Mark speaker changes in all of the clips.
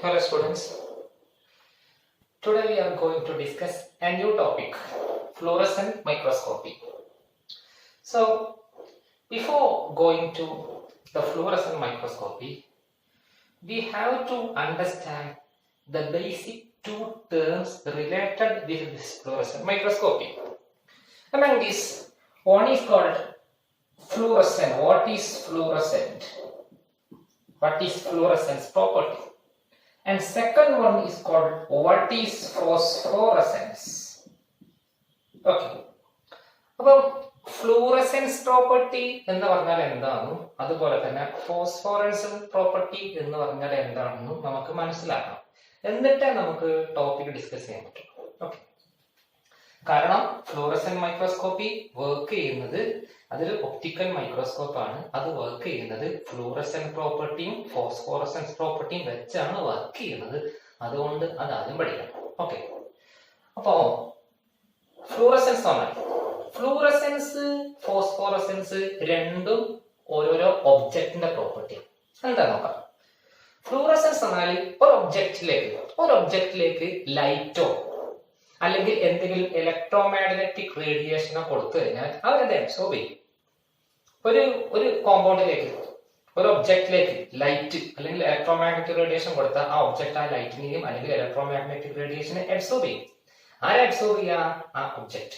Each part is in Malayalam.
Speaker 1: Hello students, today we are going to discuss a new topic, fluorescent microscopy. So, before going to the fluorescent microscopy, we have to understand the basic two terms related with this fluorescent microscopy. Among these, one is called fluorescent. What is fluorescent? What is fluorescence property? And second one is called what is phosphorescence. Okay. അപ്പോൾ ഫ്ലൂറസെൻസ് പ്രോപ്പർട്ടി എന്ന് പറഞ്ഞാൽ എന്താണെന്നും അതുപോലെ തന്നെ ഫോസ്ഫോറൻസ് പ്രോപ്പർട്ടി എന്ന് പറഞ്ഞാൽ എന്താണെന്നും നമുക്ക് മനസ്സിലാക്കണം. എന്നിട്ടേ നമുക്ക് ടോപ്പിക് ഡിസ്കസ് ചെയ്യാൻ പറ്റും. ഓക്കെ. കാരണം ഫ്ലൂറസെന്റ് മൈക്രോസ്കോപ്പി വർക്ക് ചെയ്യുന്നത് അതൊരു ഒപ്റ്റിക്കൽ മൈക്രോസ്കോപ്പ് ആണ്. അത് വർക്ക് ചെയ്യുന്നത് ഫ്ലൂറസെന്റ് പ്രോപ്പർട്ടിയും ഫോസ്ഫോറസൻസ് പ്രോപ്പർട്ടിയും വെച്ചാണ് വർക്ക് ചെയ്യുന്നത്. അതുകൊണ്ട് അത് ആദ്യം പഠിക്കണം. ഓക്കെ. അപ്പോ ഫ്ലൂറസെൻസ് പറഞ്ഞാൽ ഫ്ലൂറസെൻസ് ഫോസ്ഫോറസൻസ് രണ്ടും ഓരോരോ ഒബ്ജക്റ്റിന്റെ പ്രോപ്പർട്ടി എന്താ നോക്കാം. ഫ്ലൂറസെൻസ് പറഞ്ഞാൽ ഒരു ഒബ്ജക്റ്റിലേക്ക് ലൈറ്റോ അല്ലെങ്കിൽ എന്തെങ്കിലും ഇലക്ട്രോമാഗ്നറ്റിക് റേഡിയേഷനോ കൊടുത്തു കഴിഞ്ഞാൽ അവരത് അബ്സോർബ് ചെയ്യും. ഒരു കോമ്പൗണ്ടിലേക്ക് ഒരു ഒബ്ജക്റ്റിലേക്ക് ലൈറ്റ് അല്ലെങ്കിൽ ഇലക്ട്രോമാഗ്നറ്റിക് റേഡിയേഷൻ കൊടുത്താൽ ആ ഒബ്ജക്റ്റ് ആ ലൈറ്റിനെയും അല്ലെങ്കിൽ ഇലക്ട്രോമാഗ്നറ്റിക് റേഡിയേഷനെ അബ്സോർബ് ചെയ്യും. ആരെ അബ്സോർബ് ചെയ്യാ? ആ ഒബ്ജക്റ്റ്.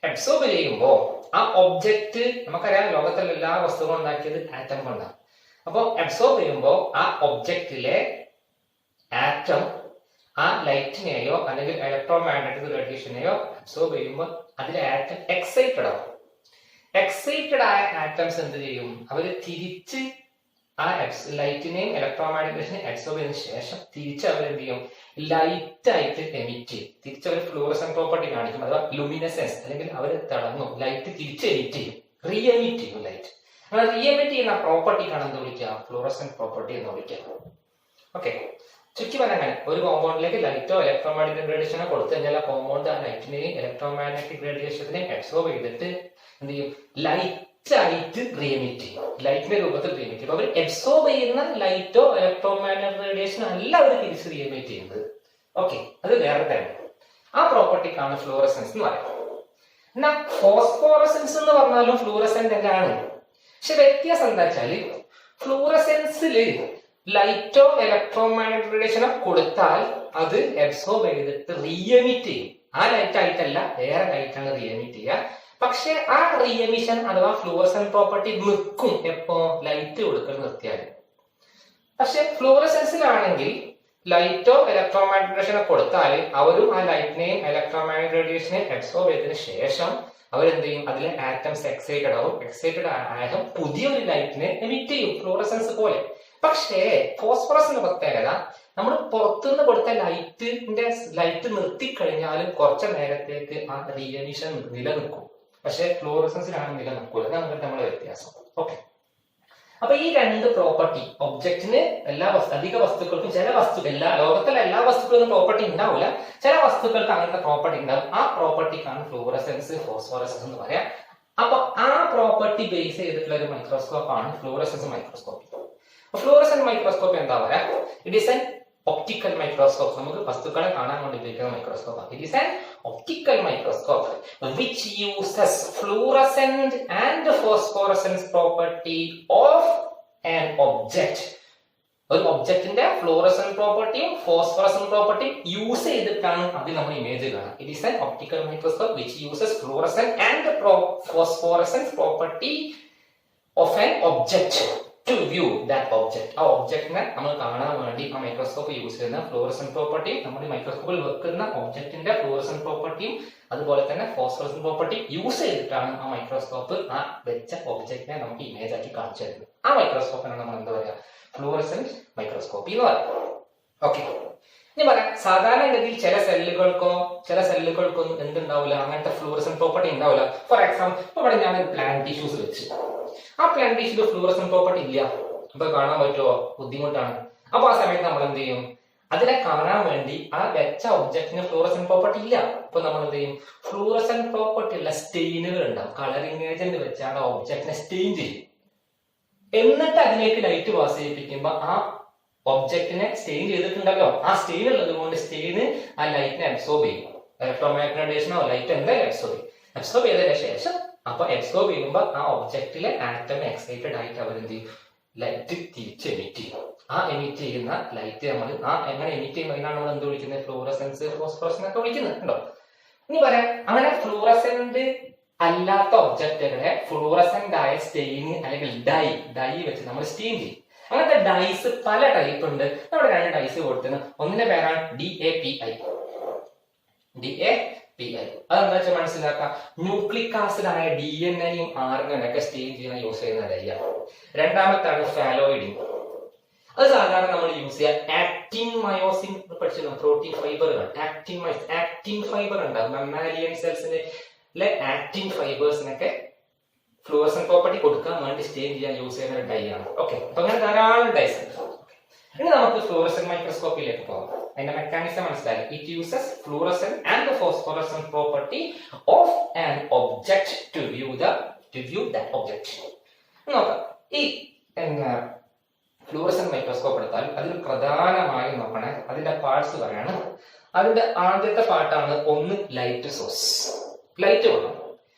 Speaker 1: അബ്സോർബ് ചെയ്യുമ്പോൾ ആ ഒബ്ജക്റ്റ് നമുക്കറിയാം, ലോകത്തിലെ എല്ലാ വസ്തുക്കളും ഉണ്ടാക്കിയത് ആറ്റം കൊണ്ടാണ്. അപ്പോൾ അബ്സോർബ് ചെയ്യുമ്പോൾ ആ ഒബ്ജക്റ്റിലെ ആറ്റം ആ ലൈറ്റിനെയോ അല്ലെങ്കിൽ ഇലക്ട്രോമാഗ്നറ്റിക് റേഡിയേഷനെയോ അബ്സോർബ് ചെയ്യുമ്പോൾ അതിലെ ആറ്റം എക്സൈറ്റഡ് ആവും. എക്സൈറ്റഡ് ആയ ആറ്റംസ് എന്ത് ചെയ്യും? അവർ തിരിച്ച് ആ ലൈറ്റിനെയും ഇലക്ട്രോമാഗ്നറ്റിനെയും അബ്സോർബ് ചെയ്തതിനു ശേഷം തിരിച്ച് അവർ എന്ത് ചെയ്യും? ലൈറ്റ് ആയിട്ട് എമിറ്റ് ചെയ്യും. തിരിച്ച് അവർ ഫ്ലൂറസെന്റ് പ്രോപ്പർട്ടി കാണിക്കും, അഥവാ ലുമിനസെൻസ്, അല്ലെങ്കിൽ അവർ തിളങ്ങും. ലൈറ്റ് തിരിച്ച് എമിറ്റ് ചെയ്യും, റീ എമിറ്റ് ചെയ്യും ലൈറ്റ്. അങ്ങനെ റീ എമിറ്റ് ചെയ്യുന്ന പ്രോപ്പർട്ടിക്കാണ് എന്ത് വിളിക്കുക? ഫ്ലൂറസെന്റ് പ്രോപ്പർട്ടി എന്ന് വിളിക്കുക. ഓക്കെ. ചുറ്റി പറഞ്ഞാൽ ഒരു കോമ്പൗണ്ടിലേക്ക് ലൈറ്റോ ഇലക്ട്രോമാഗ്നറ്റിക് റേഡിയേഷനോ കൊടുത്തു കഴിഞ്ഞാൽ ആ കോമ്പൗണ്ട് ആ ലൈറ്റിനെയും ഇലക്ട്രോമാഗ്നറ്റിക് റേഡിയേഷനെയും അബ്സോർബ് ചെയ്തിട്ട് എന്ത് ചെയ്യും? ലൈറ്റ് ആയിട്ട് റീഎമിറ്റ് ചെയ്യും, ലൈറ്റിന്റെ രൂപത്തിൽ റീഎമിറ്റ് ചെയ്യും. അവർ അബ്സോർബ് ചെയ്യുന്ന ലൈറ്റോ ഇലക്ട്രോമാഗ്നറ്റിക് റേഡിയേഷനോ അല്ല അവർ തിരിച്ച് റീഎമിറ്റ് ചെയ്യുന്നത്. ഓക്കെ, അത് വേറെ കാര്യം. ആ പ്രോപ്പർട്ടിക്കാണ് ഫ്ലൂറസെൻസ് എന്ന് പറയുന്നത്. എന്നാൽ ഫോസ്ഫോറസെൻസ് എന്ന് പറഞ്ഞാലും ഫ്ലൂറസെന്റ് തന്നെയാണ്. പക്ഷെ വ്യത്യാസം എന്താ വെച്ചാല് ഫ്ലൂറസെൻസില് ലൈറ്റോ ഇലക്ട്രോമാഗ്നറ്റിക് റേഡിയേഷനോ കൊടുത്താൽ അത് അബ്സോർബ് ചെയ്തിട്ട് റീഎമിറ്റ് ചെയ്യും. ആ ലൈറ്റ് ആയിട്ടല്ല, വേറെ ലൈറ്റാണ് റീഎമിറ്റ് ചെയ്യുക. പക്ഷെ ആ റീഎമിഷൻ അഥവാ ഫ്ലൂറസെന്റ് പ്രോപ്പർട്ടി നിൽക്കും എപ്പോ? ലൈറ്റ് കൊടുക്കൽ നിർത്തിയാൽ. പക്ഷെ ഫ്ലൂറസെൻസിലാണെങ്കിൽ ലൈറ്റോ ഇലക്ട്രോമാഗ്നറ്റിക് റേഡിയേഷനോ കൊടുത്താൽ അവരും ആ ലൈറ്റിനെയും ഇലക്ട്രോമാഗ്നറ്റിക് റേഡിയേഷനെയും അബ്സോർബ് ചെയ്തതിനു ശേഷം അവരെന്ത് ചെയ്യും? അതിലെ ആറ്റംസ് എക്സൈറ്റഡ് ആവും. എക്സൈറ്റഡ് ആയ പുതിയൊരു ലൈറ്റിനെ എമിറ്റ് ചെയ്യും, ഫ്ലൂറസെൻസ് പോലെ. പക്ഷേ ഫോസ്ഫറസിന്റെ പ്രത്യേകത, നമ്മൾ പുറത്തുനിന്ന് കൊടുത്ത ലൈറ്റ് നിർത്തിക്കഴിഞ്ഞാലും കുറച്ച് നേരത്തേക്ക് ആ റീഎമിഷൻ നിലനിൽക്കും. പക്ഷെ ഫ്ലൂറസെൻസിലാണ് നിലനിൽക്കുക. അതാണ് നമ്മുടെ വ്യത്യാസം. ഓക്കെ. അപ്പൊ ഈ രണ്ട് പ്രോപ്പർട്ടി ഒബ്ജക്റ്റിന് അധിക വസ്തുക്കൾക്കും ലോകത്തിലെ എല്ലാ വസ്തുക്കൾക്കും പ്രോപ്പർട്ടി ഉണ്ടാവില്ല. ചില വസ്തുക്കൾക്ക് അങ്ങനത്തെ പ്രോപ്പർട്ടി ഉണ്ടാവും. ആ പ്രോപ്പർട്ടിക്കാണ് ഫ്ലൂറസെൻസ് ഫോസ്ഫോറസൻസ് എന്ന് പറയാം. അപ്പൊ ആ പ്രോപ്പർട്ടി ബേസ് ചെയ്തിട്ടുള്ള ഒരു മൈക്രോസ്കോപ്പ് ആണ് ഫ്ലൂറസെൻസ് മൈക്രോസ്കോപ്പ്. ഫ്ലൂറസെന്റ് മൈക്രോസ്കോപ്പ് എന്താ പറയാ? It is an optical microscope. നമുക്ക് വസ്തുക്കളെ കാണാൻ വേണ്ടി ഉപയോഗിക്കുന്ന microscope. It is an optical microscope which uses fluorescent and phosphorescence property of an object. ഒരു ഒബ്ജക്റ്റിന്റെ ഫ്ലൂറസെന്റ് പ്രോപ്പർട്ടിയും ഫോസ്ഫോറസെന്റ് പ്രോപ്പർട്ടിയും യൂസ് ചെയ്തിട്ടാണ് അത് നമ്മൾ ഇമേജ് കാണുക. It is an optical microscope which uses fluorescent and phosphorescence property of an object to view that object. ആ ഒബ്ജക്റ്റിനെ നമ്മൾ കാണാൻ വേണ്ടി ആ മൈക്രോസ്കോപ്പ് യൂസ് ചെയ്യുന്ന ഫ്ലൂറസെന്റ് പ്രോപ്പർട്ടിയും നമ്മൾ മൈക്രോസ്കോപ്പിൽ വെക്കുന്ന ഒബ്ജക്റ്റിന്റെ ഫ്ലൂറസെന്റ് പ്രോപ്പർട്ടിയും അതുപോലെ തന്നെ ഫോസ്ഫറസെന്റ് പ്രോപ്പർട്ടി യൂസ് ചെയ്തിട്ടാണ് ആ മൈക്രോസ്കോപ്പ് ആ വെച്ച ഒബ്ജക്റ്റിനെ നമുക്ക് ഇമേജ് ആക്കി കാണിച്ചു തരുന്നത്. ആ മൈക്രോസ്കോപ്പിനാണ് നമ്മൾ എന്താ പറയാ? ഫ്ലൂറസെന്റ് മൈക്രോസ്കോപ്പി എന്ന് പറയാം. ഓക്കെ. ഇനി പറയാം, സാധാരണഗതിയിൽ ചില സെല്ലുകൾക്കൊന്നും എന്തുണ്ടാവില്ല, അങ്ങനത്തെ ഫ്ലൂറസെന്റ് പ്രോപ്പർട്ടി ഉണ്ടാവില്ല. ഫോർ എക്സാമ്പിൾ, ഇവിടെ ഞാൻ ഒരു പ്ലാന്റ് ടിഷ്യൂസ് വെച്ച്, ആ പ്ലാന്റ് ടിഷ്യൂല് ഫ്ലൂറസെന്റ് പ്രോപ്പർട്ടി ഇല്ല. അപ്പൊ കാണാൻ പറ്റുമോ? ബുദ്ധിമുട്ടാണ്. അപ്പൊ ആ സമയത്ത് നമ്മൾ എന്ത് ചെയ്യും? അതിനെ കാണാൻ വേണ്ടി ആ വെച്ച ഒബ്ജക്റ്റിന് ഫ്ലൂറസെന്റ് പ്രോപ്പർട്ടി ഇല്ല. അപ്പൊ നമ്മൾ എന്ത് ചെയ്യും? ഫ്ലൂറസെന്റ് പ്രോപ്പർട്ടി ഉള്ള സ്റ്റെയിനുകൾ ഉണ്ടാവും. കളറിംഗ് ഏജന്റ് വെച്ചാണ് ഒബ്ജക്റ്റിനെ സ്റ്റെയിൻ ചെയ്യും. എന്നിട്ട് അതിലേക്ക് ലൈറ്റ് പാസ് ചെയ്യിപ്പിക്കുമ്പോൾ ആ ഒബ്ജക്റ്റിനെ സ്റ്റെയിൻ ചെയ്തിട്ടുണ്ടല്ലോ, ആ സ്റ്റെയിൻ ഉള്ളത് കൊണ്ട് സ്റ്റെയിന് ആ ലൈറ്റിനെ അബ്സോർബ് ചെയ്യും. ഇലക്ട്രോമാഗ്നറ്റൈസേഷനോ ലൈറ്റ് എന്തായാലും അബ്സോർബ് ചെയ്തതിനു ശേഷം അപ്പൊ അബ്സോർബ് ചെയ്യുമ്പോൾ ആ ഒബ്ജക്റ്റിലെ ആറ്റം എക്സൈറ്റഡ് ആയിട്ട് അവർ എന്ത് ചെയ്യും, ലൈറ്റ് തിരിച്ച് എമിറ്റ് ചെയ്യും. ആ എമിറ്റ് ചെയ്യുന്ന ലൈറ്റ് നമ്മൾ എങ്ങനെ എമിറ്റ് ചെയ്യുന്നതിനാണ് നമ്മൾ എന്ത് വിളിക്കുന്നത്, ഫ്ലൂറസെൻസ്, ഫോസ്ഫറസൻ ഒക്കെ വിളിക്കുന്നത് ഉണ്ടോ. ഇനി പറയാം, അങ്ങനെ ഫ്ലൂറസെന്റ് അല്ലാത്ത ഒബ്ജക്റ്റുകളെ ഫ്ലൂറസെന്റ് ആയ സ്റ്റെയിൻ അല്ലെങ്കിൽ ഡൈ വെച്ച് നമ്മൾ സ്റ്റെയിൻ ചെയ്യും. അങ്ങനത്തെ ഡൈസ് പല ടൈപ്പ് ഉണ്ട്. നമ്മുടെ 2 ഡൈസ് കൊടുത്തിന്. ഒന്നിന്റെ പേരാണ് DAPI. അതെന്താ വെച്ചാൽ മനസ്സിലാക്കാം, ന്യൂക്ലിക് ആസിഡ് ആയ DNA-യും RNA-യും ഒക്കെ സ്റ്റെയിൻ ചെയ്യാൻ യൂസ് ചെയ്യുന്ന ഡൈയാണ്. രണ്ടാമത്താണ് ഫാലോയിഡിൻ. അത് സാധാരണ നമ്മൾ യൂസ് ചെയ്യുക ആക്റ്റിൻ മയോസിൻ പഠിച്ചിരുന്നു, പ്രോട്ടീൻ ഫൈബറുകൾ. ആക്റ്റിൻ ഫൈബർ ഉണ്ടാകും മമാലിയൻ സെൽസിലെ ആക്റ്റിൻ ഫൈബേഴ്സിനൊക്കെ ഫ്ലൂറസെന്റ് പ്രോപ്പർട്ടി കൊടുക്കാൻ വേണ്ടി സ്റ്റെയിൻ ചെയ്യാൻ യൂസ് ചെയ്യുന്ന ഒരു ഡൈ ആണ്. ഓക്കെ, അപ്പൊ അങ്ങനെ ധാരാളം ഡൈസ് ഉണ്ട്. ഇനി നമുക്ക് ഫ്ലൂറസെന്റ് മൈക്രോസ്കോപ്പിയിലേക്ക് പോകാം. അതിന്റെ മെക്കാനിസം മനസ്സിലായി. It uses fluorescent and phosphorescent property of an object to view that object. നോക്കാം, ഈ ഫ്ലൂറസെന്റ് മൈക്രോസ്കോപ്പ് എടുത്താൽ അതിൽ പ്രധാനമായും നോക്കണേ അതിന്റെ പാർട്സ് പറയാണ്. അതിന്റെ ആദ്യത്തെ പാർട്ടാണ് ഒന്ന് ലൈറ്റ് സോഴ്സ്. ലൈറ്റ് വേണം.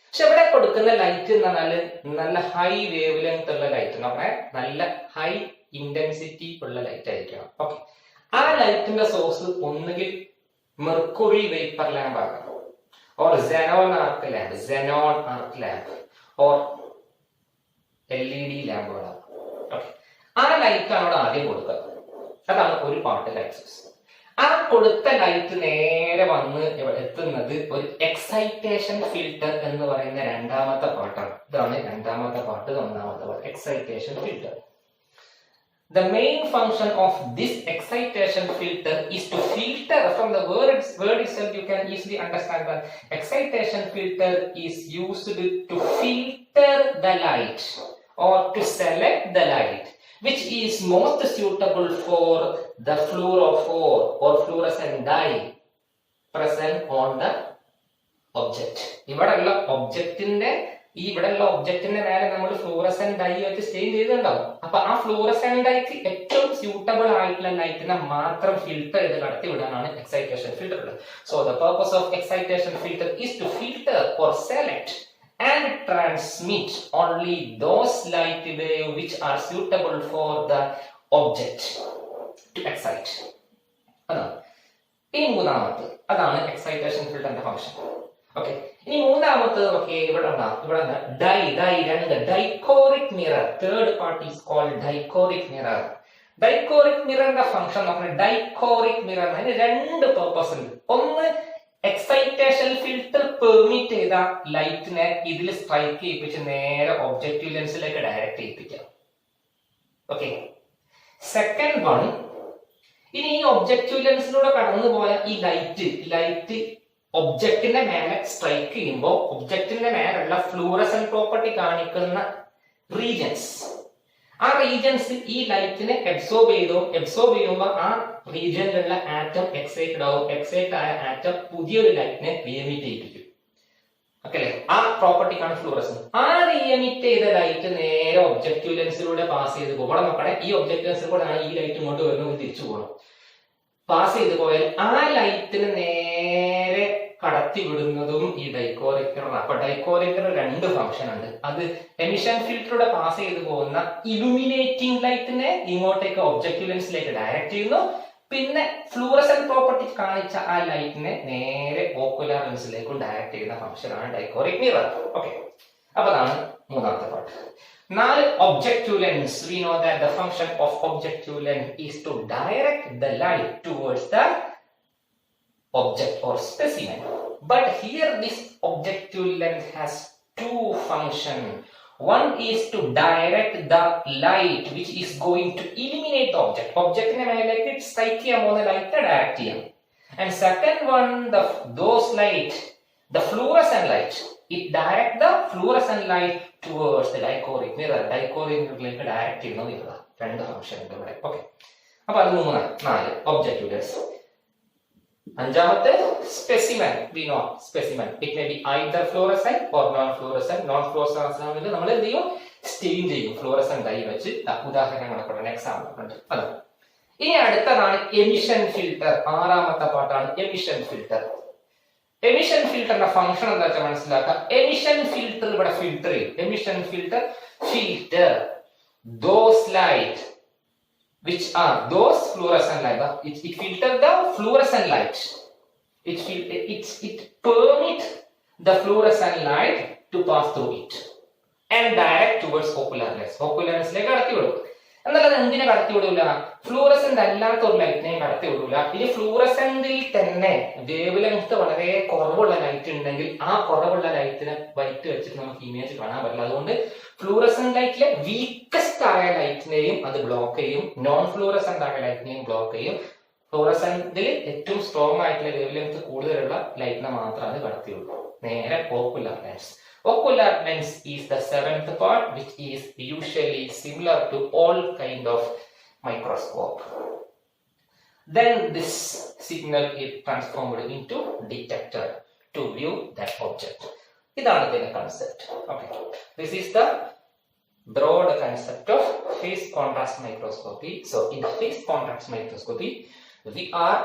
Speaker 1: പക്ഷെ ഇവിടെ കൊടുക്കുന്ന ലൈറ്റ് എന്ന് പറഞ്ഞാല് നല്ല ഹൈ വേവ് ലെങ്ത് ഉള്ള ലൈറ്റ്, നോക്കണേ നല്ല ഹൈ ഇന്റൻസിറ്റി ഉള്ള ലൈറ്റ് ആയിരിക്കണം. ഓക്കെ, ആ ലൈറ്റിന്റെ സോഴ്സ് ഒന്നുകിൽ മെർക്കുറി വേപ്പർ ലാമ്പ് ആകാം, or xenon arc lamp, or LED ലാമ്പുകളാണ്. ഓക്കെ, ആ ലൈറ്റ് ആണ് അവിടെ ആദ്യം കൊടുക്കുക. അതാണ് ഒരു പാർട്ട് ലൈറ്റ് സോഴ്സ്. ആ കൊടുത്ത ലൈറ്റ് നേരെ വന്ന് എത്തുന്നത് ഒരു എക്സൈറ്റേഷൻ ഫിൽട്ടർ എന്ന് പറയുന്ന രണ്ടാമത്തെ പാർട്ടാണ്. ഇതാണ് രണ്ടാമത്തെ പാർട്ട്. ഒന്നാമത്തെ part excitation filter. The main function of this excitation filter is to filter, from the word itself you can easily understand that excitation filter is used to filter the light or to select the light which is most suitable for the fluorophore or fluorescent dye present on the object. ഇവിടെയുള്ള ഒബ്ജക്റ്റിന്റെ മേലെ നമ്മൾ ഫ്ലൂറസെന്റ് ഡൈ വെച്ച് സ്റ്റെയിൻ ചെയ്തിട്ടുണ്ടാവും. അപ്പൊ ആ ഫ്ലൂറസെന്റ് ഡൈക്ക് ഏറ്റവും സ്യൂട്ടബിൾ ആയിട്ടുള്ള ലൈറ്റിനെ മാത്രം ഫിൽട്ടർ ചെയ്ത് കടത്തി വിടാനാണ് എക്സൈറ്റേഷൻ ഫിൽട്ടർ ഉള്ളത്. So the purpose of excitation filter is to filter or select and transmit only those light waves which are suitable for the object to excite. ഇനി മൂന്നാമത്തെ അതാണ് എക്സൈറ്റേഷൻ ഫിൽട്ടറിന്റെ ഫംഗ്ഷൻ. ഓക്കെ, ഇനി മൂന്നാമത്തത് നോക്കിയേ, ഇവിടെ dichroic mirror. Third part is called dichroic mirror. Dichroic മിററിന്റെ ഫംഗ്ഷൻ നോക്കുന്നത്, ഡൈക്കോറിക് മിറർ അതിന് 2 പർപ്പസ് ഉണ്ട്. ഒന്ന്, എക്സൈറ്റേഷൻ ഫിൽട്ടർ പെർമിറ്റ് ചെയ്ത ലൈറ്റിനെ ഇതിൽ സ്ട്രൈക്ക് ചെയ്യിപ്പിച്ച് നേരെ ഒബ്ജക്റ്റീവ് ലെൻസിലേക്ക് ഡയറക്റ്റ് ചെയ്യിപ്പിക്കാം. ഓക്കെ, സെക്കൻഡ് വൺ, ഇനി ഈ ഒബ്ജക്റ്റീവ് ലെൻസിലൂടെ കടന്നു പോയ ഈ ലൈറ്റ് ഒബ്ജക്റ്റിന്റെ മേലെ സ്ട്രൈക്ക് ചെയ്യുമ്പോൾ ഒബ്ജക്റ്റിന്റെ മേലുള്ള ഫ്ലൂറസെന്റ് പ്രോപ്പർട്ടി കാണിക്കുന്ന റീജൻസ്, ആ റീജൻസ് ഈ ലൈറ്റിനെ അബ്സോർബ് ചെയ്യുമ്പോൾ ആ റീജിയനിലുള്ള ആറ്റം എക്സൈറ്റഡ് ആവും. എക്സൈറ്റ് ആയ ആറ്റം പുതിയൊരു ലൈറ്റിനെ റിയെമിറ്റ് ചെയ്യിപ്പിക്കും. ഓക്കെ അല്ലേ, ആ പ്രോപ്പർട്ടിക്കാണ് ഫ്ലൂറസെന്റ്. ആ റിയെമിറ്റ് ചെയ്ത ലൈറ്റ് നേരെ ഒബ്ജക്റ്റീവ് ലെൻസിലൂടെ പാസ് ചെയ്ത് പോകും. ഇവിടെ നോക്കണേ, ഈ ഒബ്ജക്റ്റീവ് ലെൻസിൽ കൂടെ ഈ ലൈറ്റ് ഇങ്ങോട്ട് വരുന്നത് തിരിച്ചു പോകണം. പാസ് ചെയ്ത് പോയാൽ ആ ലൈറ്റിന് നേരെ കടത്തി വിടുന്നതും ഈ ഡൈക്കോറിക് മിറർ. അപ്പൊ ഡൈക്കോറിക് മിറർ 2 ഫംഗ്ഷൻ ഉണ്ട്. അത് എമിഷൻ ഫിൽറ്ററിലൂടെ പാസ് ചെയ്ത് പോകുന്ന ഇലുമിനേറ്റിംഗ് ലൈറ്റിനെ ഇങ്ങോട്ടേക്ക് ഒബ്ജക്റ്റീവ് ലെൻസിലേക്ക് ഡയറക്റ്റ് ചെയ്യുന്നു. പിന്നെ ഫ്ലൂറസെന്റ് പ്രോപ്പർട്ടി കാണിച്ച ആ ലൈറ്റിനെ നേരെ ഓക്കുലാർ ലെൻസിലേക്കും ഡയറക്റ്റ് ചെയ്യുന്ന ഫംഗ്ഷൻ ആണ് ഡൈക്കോറിക് മിറർ. ഓക്കെ, അപ്പൊ അതാണ് മൂന്നാമത്തെ part. 4, objective lens. We know that the function of objective lens is to direct the light towards the object or specimen. But here this objective lens has 2 functions. One is to direct the light which is going to illuminate the object. Object ne melekku strike cheyan pona light direct cheyam. And second one, those light, the fluorescent light, it direct the fluorescent light towards the dichloric mirror. Dichloric mirror direct ചെയ്യുന്നത് ഇതാ. 2 ഫംഗ്ഷൻ ഉണ്ട് ഇവിടെ. ഓക്കെ, അപ്പൊ അത് 3, 4 ഒബ്ജക്റ്റീവ് ലെൻസ്. അഞ്ചാമത്തെ specimen. We know specimen it may be either fluorescent or non fluorescent. Non fluorescent ആണെങ്കിൽ നമ്മൾ എന്ത് ചെയ്യും, സ്റ്റെയിൻ ചെയ്യും ഫ്ലൂറസെന്റ് ഡൈ വെച്ച്. ഉദാഹരണങ്ങളൊക്കെ എക്സാമ്പിൾ ഉണ്ട്. അതാണ് ഇനി അടുത്തതാണ് എമിഷൻ ഫിൽട്ടർ. ആറാമത്തെ പാർട്ടാണ് എമിഷൻ ഫിൽട്ടർ. എമിഷൻ ഫിൽട്ടറിന്റെ ഫംഗ്ഷൻ എന്താ വെച്ചാൽ മനസ്സിലാക്കാം. എമിഷൻ ഫിൽട്ടർ ഇവിടെ ഫിൽട്ടർ ചെയ്യും. Emission filter filter those light which are those fluorescent light. It filter the fluorescent light. It permit the fluorescent light to pass through it and direct towards ocular lens. Ocular lens ലേക്ക് കടത്തിവിടും. എന്നാൽ എന്തിനെ കടത്തിവിടൂല? ഫ്ലൂറസെന്റ് അല്ലാത്ത ഒരു ലൈറ്റിനെയും കടത്തിവിടൂല. ഇനി ഫ്ലൂറസെന്റിൽ തന്നെ വേവ് ലെങ്ത് വളരെ കുറവുള്ള ലൈറ്റ് ഉണ്ടെങ്കിൽ ആ കുറവുള്ള ലൈറ്റിനെ വൈറ്റ് വെച്ചിട്ട് നമുക്ക് ഇമേജ് കാണാൻ പറ്റില്ല. അതുകൊണ്ട് ഫ്ലൂറസെന്റ് ലൈറ്റിലെ വീക്കസ്റ്റ് ആയ ലൈറ്റിനെയും അത് ബ്ലോക്ക് ചെയ്യും, നോൺ ഫ്ലൂറസെന്റ് ആയ ലൈറ്റിനെയും ബ്ലോക്ക് ചെയ്യും. ഫ്ലൂറസെന്റിൽ ഏറ്റവും സ്ട്രോങ് ആയിട്ടുള്ള വേവ് ലെങ്ത് കൂടുതലുള്ള ലൈറ്റിനെ മാത്രമേ അത് കടത്തിയുള്ളൂ. നേരെ ocular lens. Ocular lens is the seventh part, which is usually similar to all kind of microscope. Then this signal is transformed into detector to view that object. ഇതാണ് ഇതിന്റെ concept. Okay, this is the broad concept of phase contrast microscopy. So in the phase contrast microscopy, we are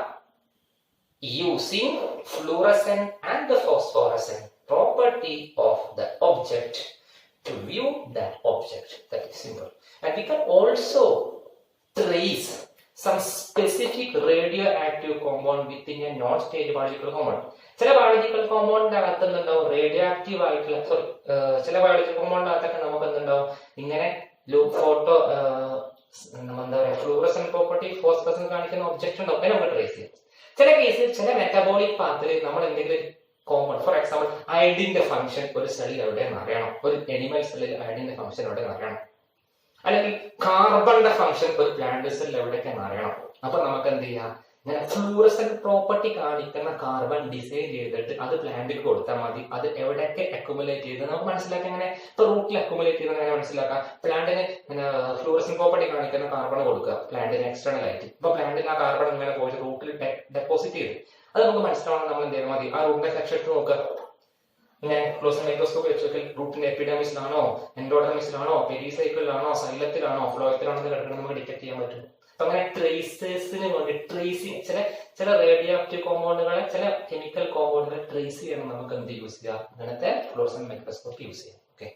Speaker 1: using fluorescent and the phosphorescent property of the object to view that object. That is simple. And we can also trace some specific radioactive compound within a non-state biological compound. ചില ബയോളജിക്കൽ കോമ്പൗണ്ടിന്റെ അകത്ത് എന്തുണ്ടാവും? റേഡിയോ ആക്റ്റീവ് ആയിട്ടുള്ള ചില ബയോളജിക്കൽ കോമ്പൗണ്ടിന്റെ അകത്തൊക്കെ നമുക്ക് എന്തുണ്ടാവും? ഇങ്ങനെ ഫോട്ടോ എന്താ പറയുക, ഫ്ലൂറസെന്റ് പ്രോപ്പർട്ടി ഫോസ്ഫറസെന്റ് കാണിക്കുന്ന ഒബ്ജക്റ്റ് ഉണ്ടാവും. അതിനെ നമുക്ക് ട്രേസ് ചെയ്യാം. ചില കേസിൽ ചില മെറ്റബോളിക് പാത്തിൽ നമ്മൾ എന്തെങ്കിലും കോമൺ, ഫോർ എക്സാമ്പിൾ അയഡിന്റെ ഫംഗ്ഷൻ ഒരു സെല്ലിൽ എവിടെയെന്ന് അറിയണം, ഒരു എനിമൽ സെല്ലിൽ അയഡിന്റെ ഫംഗ്ഷൻ എവിടെയെന്ന് അറിയണം, അല്ലെങ്കിൽ കാർബണിന്റെ ഫംഗ്ഷൻ ഒരു പ്ലാന്റ് സെല്ലിൽ എവിടെയൊക്കെയെന്ന് അറിയണം. അപ്പൊ നമുക്ക് എന്ത് ചെയ്യാം? ഇങ്ങനെ ഫ്ലൂറസെന്റ് പ്രോപ്പർട്ടി കാണിക്കുന്ന കാർബൺ ഡിസൈൻ ചെയ്തിട്ട് അത് പ്ലാന്റിൽ കൊടുത്താൽ മതി. അത് എവിടെയൊക്കെ അക്യുമുലേറ്റ് ചെയ്ത് നമുക്ക് മനസ്സിലാക്കാം. ഇങ്ങനെ ഇപ്പൊ റൂട്ടിൽ അക്യുമുലേറ്റ് ചെയ്ത് അങ്ങനെ മനസ്സിലാക്കാം. പ്ലാന്റിന് ഫ്ലൂറസെന്റ് പ്രോപ്പർട്ടി കാണിക്കുന്ന കാർബൺ കൊടുക്കുക പ്ലാന്റിന് എക്സ്റ്റേണൽ ആയിട്ട്. ഇപ്പൊ പ്ലാന്റിന് ആ കാർബൺ ഇങ്ങനെ പോയിട്ട് റൂട്ടിൽ ഡെപ്പോസിറ്റ് ചെയ്ത് അത് നമുക്ക് മനസ്സിലാവണം. നമ്മൾ എന്ത് ചെയ്താൽ മതി? ആ റൂട്ടിന്റെ സെക്ഷൻ എടുത്ത് നോക്കുക. ഇങ്ങനെ ഫ്ലൂറസെന്റ് മൈക്രോസ്കോപ്പ് വെച്ചിട്ട് റൂട്ടിന്റെ എപ്പിഡെമിസിലാണോ, എൻഡോഡെർമിസിലാണോ, പെരിസൈക്കിളിലാണോ, സൈലത്തിലാണോ, ഫ്ലോയത്തിലാണോ എന്ന് കിടക്കുന്നത് നമുക്ക് ഡിറ്റക്ട് ചെയ്യാൻ പറ്റും. അപ്പൊ അങ്ങനെ ട്രേസേഴ്സിന് വേണ്ടി ട്രേസിങ് ചില റേഡിയോ ആക്റ്റീവ് കോമ്പൗണ്ടുകളെ, ചില കെമിക്കൽ കോമ്പൗണ്ടുകളെ ട്രേസ് ചെയ്യണം. നമുക്ക് എന്ത് യൂസ് ചെയ്യാം? അങ്ങനത്തെ ഫ്ലൂറസെന്റ് മൈക്രോസ്കോപ്പ് യൂസ് ചെയ്യാം. ഓക്കെ,